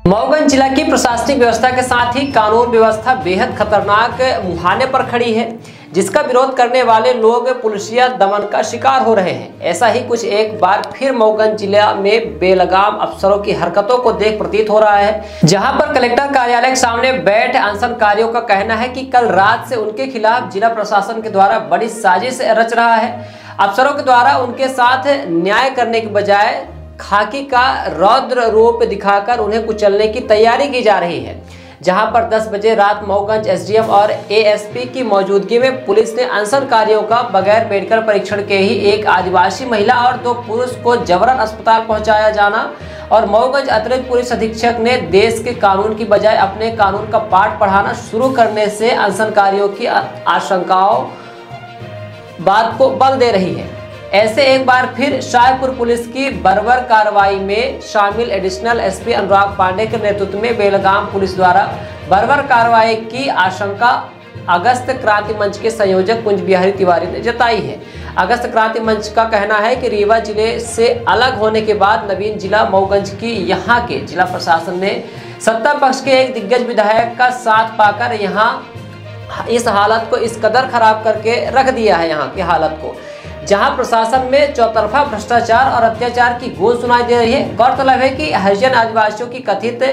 मऊगंज जिला की प्रशासनिक व्यवस्था के साथ ही कानून व्यवस्था बेहद खतरनाक मुहाने पर खड़ी है, जिसका विरोध करने वाले लोग पुलिसिया दमन का शिकार हो रहे हैं। ऐसा ही कुछ एक बार फिर मऊगंज जिला में बेलगाम अफसरों की हरकतों को देख प्रतीत हो रहा है, जहां पर कलेक्टर कार्यालय के सामने बैठे अनशनकारियों का कहना है कि कल रात से उनके खिलाफ जिला प्रशासन के द्वारा बड़ी साजिश रच रहा है। अफसरों के द्वारा उनके साथ न्याय करने के बजाय खाकी का रौद्र रूप दिखाकर उन्हें कुचलने की तैयारी की जा रही है। जहां पर 10 बजे रात मऊगंज एसडीएम और एएसपी की मौजूदगी में पुलिस ने अनशनकारियों का बगैर मेडिकल परीक्षण के ही एक आदिवासी महिला और 2 पुरुष को जबरन अस्पताल पहुंचाया जाना और मऊगंज अतिरिक्त पुलिस अधीक्षक ने देश के कानून की बजाय अपने कानून का पाठ पढ़ाना शुरू करने से अनशनकारियों की आशंकाओं बात को बल दे रही है। ऐसे एक बार फिर शाहपुर पुलिस की बर्बर कार्रवाई में शामिल एडिशनल एसपी अनुराग पांडे के नेतृत्व में बेलगाम पुलिस द्वारा बर्बर कार्रवाई की आशंका अगस्त क्रांति मंच के संयोजक कुंज बिहारी तिवारी ने जताई है। अगस्त क्रांति मंच का कहना है कि रीवा जिले से अलग होने के बाद नवीन जिला मऊगंज की यहां के जिला प्रशासन ने सत्ता पक्ष के एक दिग्गज विधायक का साथ पाकर यहां इस हालत को इस कदर खराब करके रख दिया है। यहाँ की हालत को जहां प्रशासन में चौतरफा भ्रष्टाचार और अत्याचार की गूंज सुनाई दे रही है। गौरतलब है कि हरिजन आदिवासियों की कथित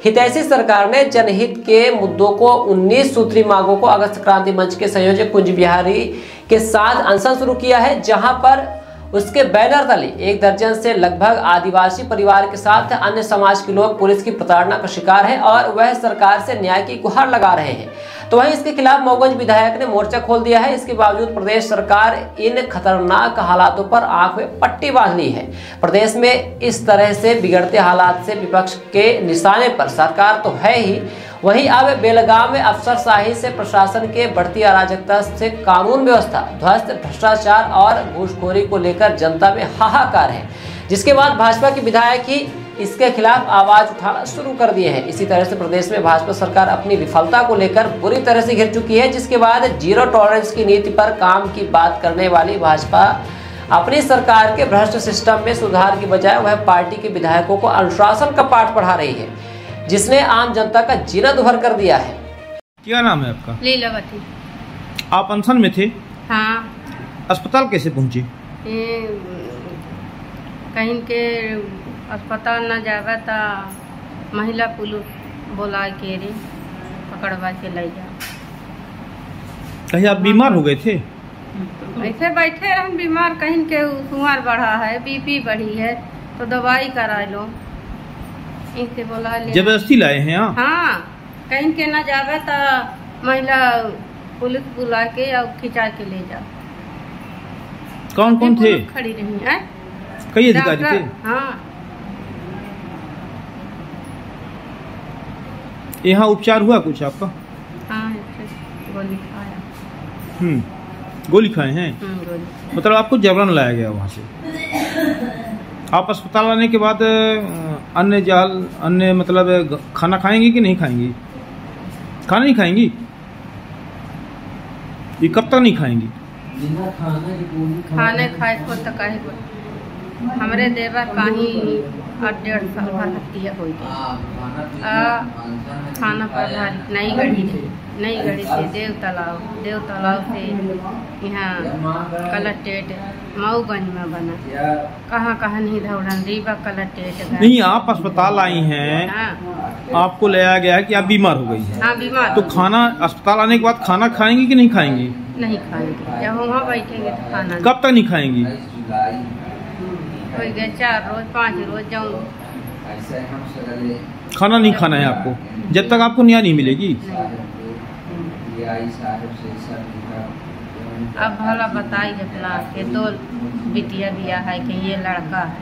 हितैषी सरकार ने जनहित के मुद्दों को 19 सूत्री मांगों को अगस्त क्रांति मंच के संयोजक कुंज बिहारी के साथ अनशन शुरू किया है, जहां पर उसके बैनर तले 1 दर्जन से लगभग आदिवासी परिवार के साथ अन्य समाज के लोग पुलिस की प्रताड़ना का शिकार हैं और वह सरकार से न्याय की गुहार लगा रहे हैं। तो वहीं इसके खिलाफ मऊगंज विधायक ने मोर्चा खोल दिया है। इसके बावजूद प्रदेश सरकार इन खतरनाक हालातों पर आंख में पट्टी बांध ली है। प्रदेश में इस तरह से बिगड़ते हालात से विपक्ष के निशाने पर सरकार तो है ही, वहीं अब बेलगाम में अफसरशाही से प्रशासन के बढ़ती अराजकता से कानून व्यवस्था ध्वस्त, भ्रष्टाचार और घूसखोरी को लेकर जनता में हाहाकार है, जिसके बाद भाजपा के विधायक ही इसके खिलाफ आवाज उठाना शुरू कर दिए हैं। इसी तरह से प्रदेश में भाजपा सरकार अपनी विफलता को लेकर बुरी तरह से घिर चुकी है, जिसके बाद जीरो टॉलरेंस की नीति पर काम की बात करने वाली भाजपा अपनी सरकार के भ्रष्ट सिस्टम में सुधार की बजाय वह पार्टी के विधायकों को अनुशासन का पाठ पढ़ा रही है, जिसने आम जनता का जीना दुभर कर दिया है। क्या नाम है आपका? लीलावती। आप अनशन में थे? हाँ। अस्पताल कैसे पहुंचे? कहीं के अस्पताल न जावे तो महिला पुलिस बोला के रे पकड़वा के ले जा। कहीं आप बीमार हो गए थे? ऐसे बैठे रहे बीमार, कहीं के शुगर बढ़ा है, बीपी बढ़ी है तो दवाई करा लो, इनसे बोला ले। जबरदस्ती लाए हैं यहाँ? हाँ, कहीं के न जावे तो महिला पुलिस बुला के या खिंचा के ले जा। कौन कौन थे? खड़ी रही है, कई अधिकारी थे? हाँ। यहाँ उपचार हुआ कुछ आपका? हाँ, गोली खाया। गोली खाए हैं? गोली। मतलब आपको जबरन लाया गया वहाँ से? आप अस्पताल आने के बाद अन्य मतलब खाना खाएंगी कि नहीं खाएंगी? खाना नहीं खाएंगी? ये कब तक नहीं खाएंगी? खाने खाए को तो कहे को हमरे देवर कहीं 8-1.5 साल भर हत्या हो गई। खाना पर नई गढ़ी से देव तालाब से यहाँ कलेक्ट्रेट मऊगंज में बना, कहाँ नहीं धौड़न रीवा कलेक्ट्रेट। नहीं, आप अस्पताल आई हैं। हाँ। आपको लाया गया है कि आप बीमार हो गई हैं। हाँ, बीमार। तो खाना अस्पताल आने के बाद खाना खाएंगी कि नहीं खाएंगी? नहीं खाएंगी, जब वहाँ बैठेंगे तो खाना। कब तक नहीं खाएंगी? 4 रोज 5 रोज जाऊँ। खाना नहीं खाना है आपको जब तक आपको न्याय नहीं मिलेगी। अब भला बताइए अपना के 2 बिटिया बिया है कि ये लड़का है,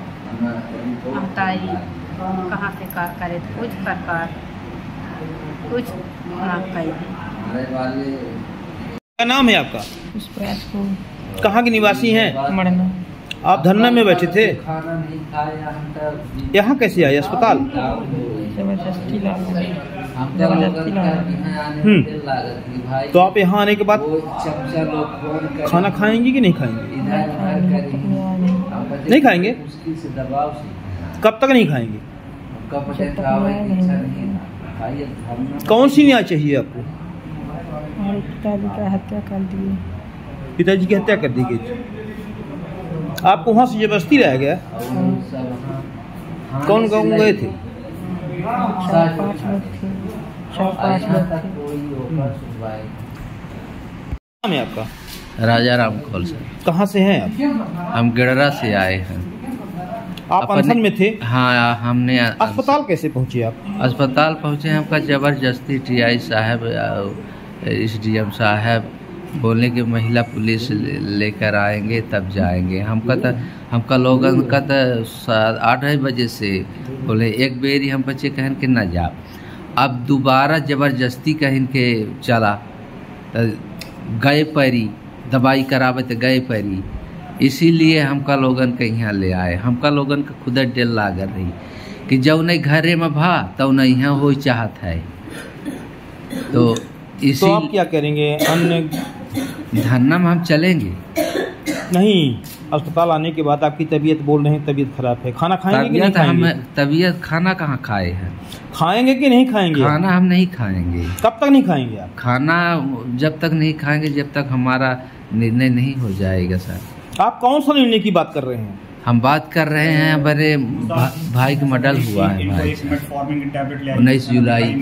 बताइए कहाँ से का करे, कुछ सरकार कुछ ना करे। क्या नाम है आपका? कहाँ के निवासी हैं? मरना। आप धरना में बैठे थे? यहाँ कैसे आए अस्पताल? जबरदस्ती ला। तो आप यहाँ आने के बाद खाना खाएंगी कि नहीं खाएंगी? नहीं खाएंगे। कब तक नहीं खाएंगे? जब तक न्याय नहीं। कौन सी न्याय चाहिए आपको? हमारे पिताजी का हत्या कर दिए। पिताजी की हत्या कर दी गई थी, आपको वहाँ से जबरदस्ती लाया गया? कौन कौन गए थे? 4-5 लोग थे। 4-5 लोग थे। नाम है आपका? राजा राम कौल सर। कहाँ से हैं आप? हम गिडरा से आए हैं। आप अनशन में थे? हाँ, हमने अस्पताल कैसे पहुँचे आप? अस्पताल पहुँचे, हमका जबरदस्ती टीआई साहब, एसडीएम साहब बोलने की महिला पुलिस लेकर आएंगे तब जाएंगे। हमका लोगन का तो 8 बजे से बोले, एक बेरी हम बच्चे कहन के न जा, अब दोबारा जबरदस्ती कहन के चला, गए पैरी दवाई करावे तो गए पैरी, इसीलिए हमका लोगन के यहाँ ले आए। हमका लोगन का खुद डेल लागल रही कि जब नहीं घरे में भा तब नहीं यहाँ हो चाहत है। तो आप क्या करेंगे? अन्य धरना में हम चलेंगे नहीं? अस्पताल आने के बाद आपकी तबीयत बोल रहे हैं तबीयत खराब है, खाना खाएंगे कि नहीं खाएंगे? तबीयत खाना कहाँ खाए हैं? खाएंगे कि नहीं खाएंगे? खाना हम नहीं खाएंगे। कब तक नहीं खाएंगे आप? खाना जब तक नहीं खाएंगे जब तक हमारा निर्णय नहीं हो जाएगा सर। आप कौन सा निर्णय की बात कर रहे हैं? हम बात कर रहे हैं हमारे भाई का मर्डर हुआ है भाई, 19 जुलाई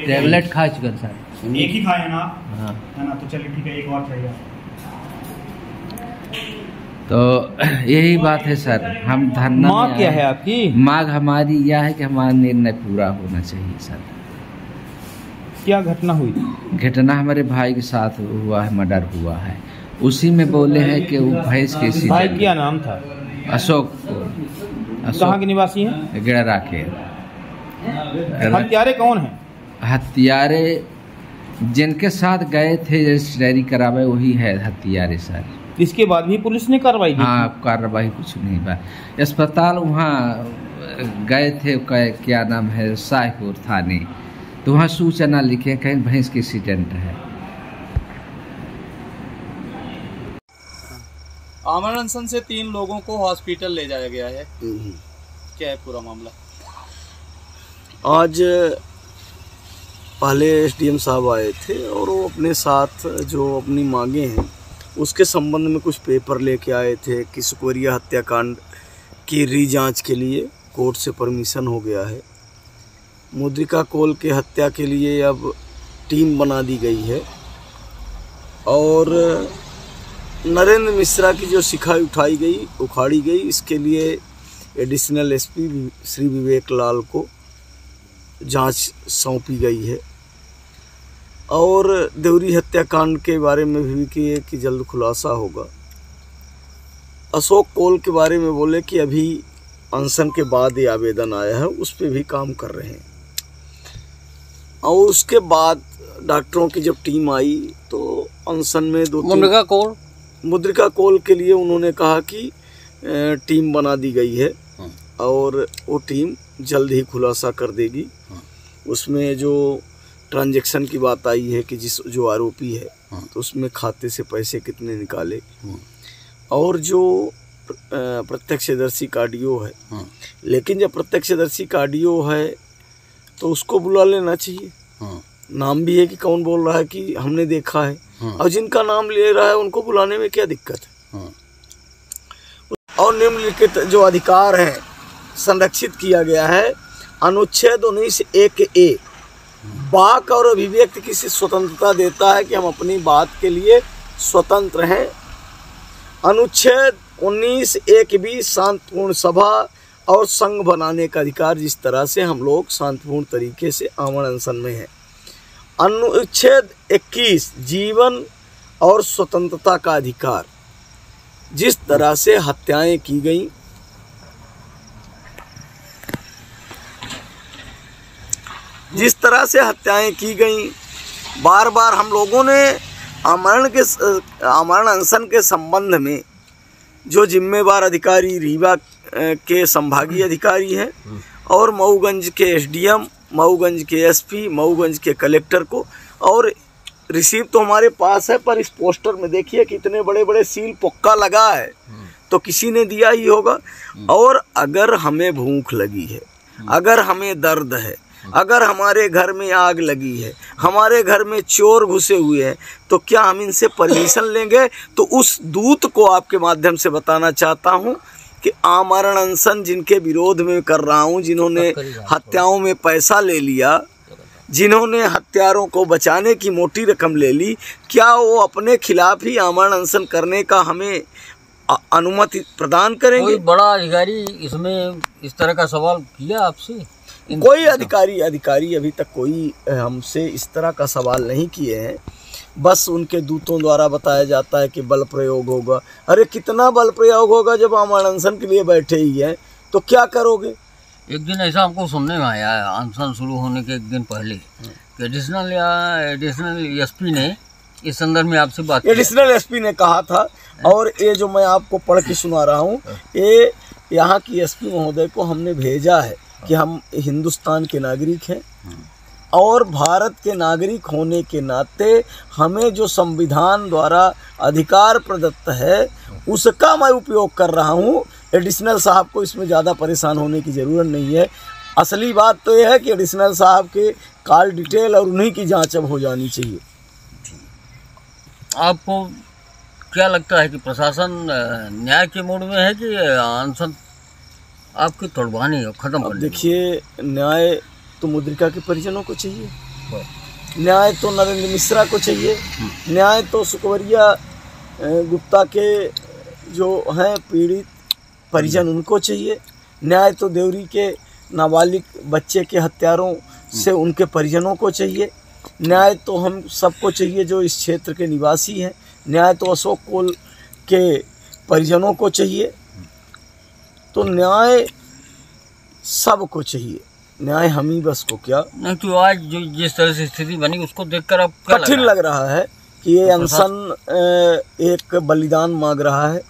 टैबलेट खा चुका सर। एक ही खाया ना? हाँ है ना, तो चलिए ठीक है, एक और चाहिए। तो यही बात है सर। हम धरना मांग क्या है आपकी? मांग हमारी यह है कि हमारा निर्णय पूरा होना चाहिए सर। क्या घटना हुई? घटना हमारे भाई के साथ हुआ है, मर्डर हुआ है। उसी में बोले हैं कि वो भैंस के भाई क्या नाम था? अशोक। कहाँ के निवासी हैं? गिडरा के। हत्यारे कौन हैं? हत्यारे जिनके साथ गए थे रजिस्ट्री करावे वही है हत्यारे सर। इसके बाद भी पुलिस ने कार्रवाई की? हाँ, कार्रवाई कुछ नहीं बा। अस्पताल वहाँ गए थे, क्या नाम है, शाहपुर थाने, तो वहाँ सूचना लिखे कहीं भैंस की एक्सीडेंट है। आमरण अनशन से 3 लोगों को हॉस्पिटल ले जाया गया है, क्या है पूरा मामला? आज पहले एसडीएम साहब आए थे और वो अपने साथ जो अपनी मांगे हैं उसके संबंध में कुछ पेपर लेके आए थे कि सुकोरिया हत्याकांड की री-जांच के लिए कोर्ट से परमिशन हो गया है। मुद्रिका कौल के हत्या के लिए अब टीम बना दी गई है और नरेंद्र मिश्रा की जो शिकायत उखाड़ी गई, इसके लिए एडिशनल एसपी श्री विवेक लाल को जांच सौंपी गई है। और देवरी हत्याकांड के बारे में भी कि जल्द खुलासा होगा। अशोक कौल के बारे में बोले कि अभी अनशन के बाद ये आवेदन आया है, उस पर भी काम कर रहे हैं। और उसके बाद डॉक्टरों की जब टीम आई तो अनशन में मुद्रिका कौल के लिए उन्होंने कहा कि टीम बना दी गई है और वो टीम जल्द ही खुलासा कर देगी। उसमें जो ट्रांजैक्शन की बात आई है कि जो आरोपी है तो उसमें खाते से पैसे कितने निकाले, और जो प्रत्यक्षदर्शी कार्डियो है, लेकिन जब प्रत्यक्षदर्शी कार्डियो है तो उसको बुला लेना चाहिए। नाम भी है कि कौन बोल रहा है कि हमने देखा है, और जिनका नाम ले रहा है उनको बुलाने में क्या दिक्कत है। और निम्नलिखित जो अधिकार हैं संरक्षित किया गया है। अनुच्छेद 19(1)(a) वाक और अभिव्यक्ति की स्वतंत्रता देता है कि हम अपनी बात के लिए स्वतंत्र हैं। अनुच्छेद 19(1)(b) शांतिपूर्ण सभा और संघ बनाने का अधिकार, जिस तरह से हम लोग शांतिपूर्ण तरीके से आमरण अनशन में हैं। अनुच्छेद 21 जीवन और स्वतंत्रता का अधिकार, जिस तरह से हत्याएं की गई, बार बार हम लोगों ने आमरण अनशन के संबंध में जो जिम्मेवार अधिकारी रीवा के संभागीय अधिकारी हैं और मऊगंज के एसडीएम, मऊगंज के एसपी, मऊगंज के कलेक्टर को, और रिसीव तो हमारे पास है, पर इस पोस्टर में देखिए कितने बड़े बड़े सील पक्का लगा है। तो किसी ने दिया ही होगा। और अगर हमें भूख लगी है, अगर हमें दर्द है, अगर हमारे घर में आग लगी है, हमारे घर में चोर घुसे हुए हैं, तो क्या हम इनसे परमिशन लेंगे? तो उस दूत को आपके माध्यम से बताना चाहता हूं कि आमरण अनशन जिनके विरोध में कर रहा हूं, जिन्होंने हत्याओं में पैसा ले लिया, जिन्होंने हत्यारों को बचाने की मोटी रकम ले ली, क्या वो अपने खिलाफ ही आमरण अनशन करने का हमें अनुमति प्रदान करेंगे? कोई बड़ा अधिकारी इसमें इस तरह का सवाल किया आपसे? कोई अधिकारी अभी तक कोई हमसे इस तरह का सवाल नहीं किए हैं। बस उनके दूतों द्वारा बताया जाता है कि बल प्रयोग होगा। अरे कितना बल प्रयोग होगा जब आमरण अनशन के लिए बैठे ही हैं, तो क्या करोगे? एक दिन ऐसा हमको सुनने में आया है, अनशन शुरू होने के एक दिन पहले कि एडिशनल एसपी ने इस संदर्भ में आपसे बात की। एडिशनल एसपी ने कहा था, और ये जो मैं आपको पढ़ के सुना रहा हूँ, ये यहाँ की एसपी महोदय को हमने भेजा है कि हम हिंदुस्तान के नागरिक हैं और भारत के नागरिक होने के नाते हमें जो संविधान द्वारा अधिकार प्रदत्त है उसका मैं उपयोग कर रहा हूँ। एडिशनल साहब को इसमें ज़्यादा परेशान होने की ज़रूरत नहीं है। असली बात तो यह है कि एडिशनल साहब के कॉल डिटेल और उन्हीं की जांच अब हो जानी चाहिए। आपको क्या लगता है कि प्रशासन न्याय के मोड में है कि अनशन आपकी तोड़वानी और खत्म कर? देखिए, न्याय तो मुद्रिका के परिजनों को चाहिए, न्याय तो नरेंद्र मिश्रा को चाहिए, न्याय तो सुकवरिया गुप्ता के जो हैं पीड़ित परिजन उनको चाहिए, न्याय तो देवरी के नाबालिग बच्चे के हत्यारों से उनके परिजनों को चाहिए, न्याय तो हम सबको चाहिए जो इस क्षेत्र के निवासी हैं, न्याय तो अशोक कोल के परिजनों को चाहिए। तो न्याय सबको चाहिए, न्याय हम ही बस को क्या नहीं। तो आज जो जिस तरह से स्थिति बनी उसको देखकर अब क्या कठिन लग रहा है कि ये अनशन एक बलिदान मांग रहा है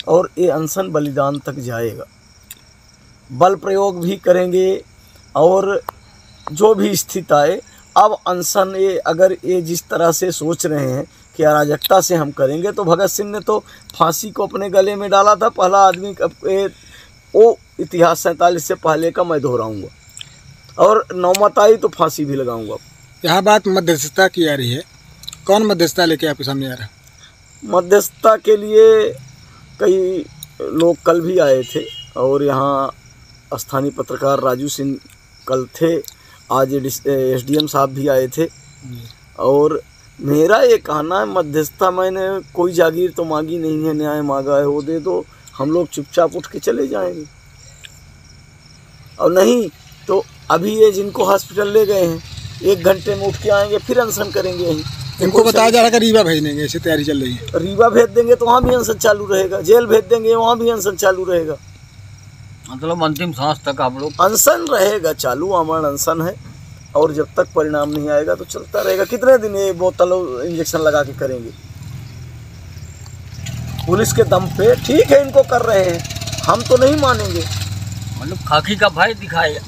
और ये अनशन बलिदान तक जाएगा। बल प्रयोग भी करेंगे और जो भी स्थिति आए। अब अनशन ये अगर ये जिस तरह से सोच रहे हैं कि अराजकता से हम करेंगे, तो भगत सिंह ने तो फांसी को अपने गले में डाला था, पहला आदमी। वो इतिहास 47 से पहले का मैं दोहराऊंगा, और नौमत आई तो फांसी भी लगाऊंगा। यहाँ बात मध्यस्थता की आ रही है, कौन मध्यस्थता लेके आपके सामने आ रहा है? मध्यस्थता के लिए कई लोग कल भी आए थे, और यहाँ स्थानीय पत्रकार राजू सिंह कल थे, आज एसडीएम साहब भी आए थे। और मेरा ये कहना है, मध्यस्थता मैंने कोई जागीर तो मांगी नहीं है, न्याय मांगा है, वो दे दो, हम लोग चुपचाप उठ के चले जाएंगे। और नहीं तो अभी ये जिनको हॉस्पिटल ले गए हैं 1 घंटे में उठ के आएंगे, फिर अनशन करेंगे। इनको बताया जा रहा है कि रीवा भेज देंगे, ऐसी तैयारी चल रही है। रीवा भेज देंगे तो वहाँ भी अनशन चालू रहेगा, जेल भेज देंगे वहाँ भी अनशन चालू रहेगा। मतलब अंतिम सांस तक आप लोग अनशन रहेगा चालू, आमरण अनशन है, और जब तक परिणाम नहीं आएगा तो चलता रहेगा। कितने दिन ये बोतल इंजेक्शन लगा के करेंगे? पुलिस के दम पे ठीक है इनको कर रहे हैं, हम तो नहीं मानेंगे। मतलब खाकी का भय दिखाया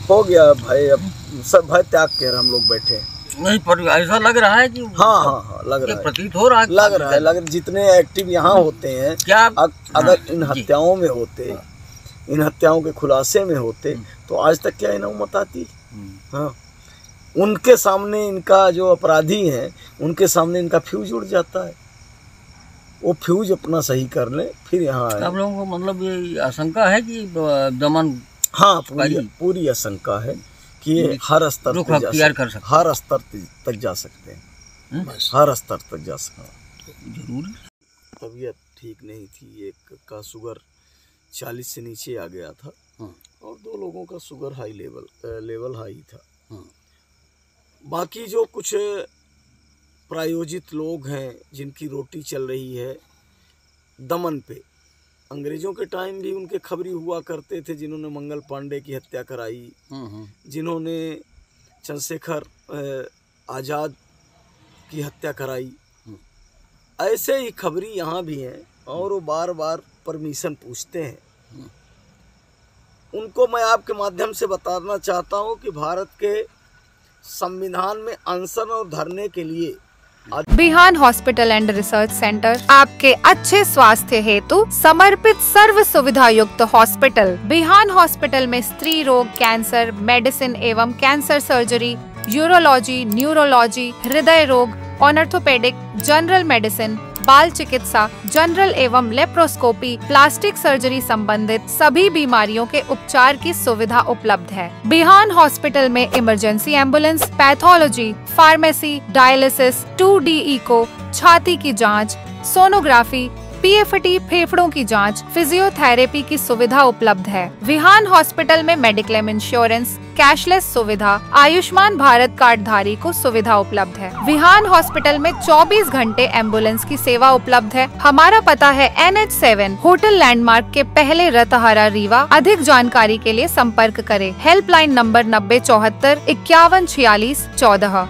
हो गया भय, अब सब भय त्याग कर हम लोग बैठे हैं। नहीं, पर ऐसा लग रहा है कि हाँ लग रहा है, प्रतीत हो रहा है, लग रहा है जितने एक्टिव यहाँ होते हैं, क्या अगर इन हत्याओं में होते, इन हत्याओं के खुलासे में होते, तो आज तक क्या नौबत आती? हाँ, उनके सामने इनका जो अपराधी हैं, उनके सामने इनका फ्यूज उड़ जाता है। वो फ्यूज अपना सही कर ले, फिर यहाँ आए। आप लोगों को मतलब ये आशंका है कि दमन? हाँ, पूरी आशंका है कि ये हर स्तर तक हर स्तर तक जा सकते हैं, हर स्तर तक जा सकते हैं। जरूर। तबीयत ठीक नहीं थी, एक का शुगर 40 से नीचे आ गया था, और 2 लोगों का शुगर हाई लेवल हाई था। बाकी जो कुछ प्रायोजित लोग हैं जिनकी रोटी चल रही है दमन पे, अंग्रेजों के टाइम भी उनके खबरी हुआ करते थे, जिन्होंने मंगल पांडे की हत्या कराई, जिन्होंने चंद्रशेखर आज़ाद की हत्या कराई, ऐसे ही खबरी यहाँ भी हैं, और वो बार बार परमिशन पूछते हैं। उनको मैं आपके माध्यम से बताना चाहता हूँ कि भारत के संविधान में अनशन और धरने के लिए बिहान हॉस्पिटल एंड रिसर्च सेंटर आपके अच्छे स्वास्थ्य हेतु समर्पित सर्व सुविधा युक्त हॉस्पिटल। बिहान हॉस्पिटल में स्त्री रोग, कैंसर, मेडिसिन एवं कैंसर सर्जरी, यूरोलॉजी, न्यूरोलॉजी, हृदय रोग, ऑर्थोपेडिक, जनरल मेडिसिन, बाल चिकित्सा, जनरल एवं लेप्रोस्कोपी, प्लास्टिक सर्जरी संबंधित सभी बीमारियों के उपचार की सुविधा उपलब्ध है। बिहान हॉस्पिटल में emergency ambulance, pathology, pharmacy, dialysis, 2D echo, छाती की जांच, सोनोग्राफी, PFT, फेफड़ों की जांच, फिजियोथेरेपी की सुविधा उपलब्ध है। विहान हॉस्पिटल में मेडिक्लेम इंश्योरेंस, कैशलेस सुविधा, आयुष्मान भारत कार्ड धारी को सुविधा उपलब्ध है। विहान हॉस्पिटल में 24 घंटे एम्बुलेंस की सेवा उपलब्ध है। हमारा पता है NH7 होटल लैंडमार्क के पहले रतहरा, रीवा। अधिक जानकारी के लिए संपर्क करें। Helpline number 9074 5146 14।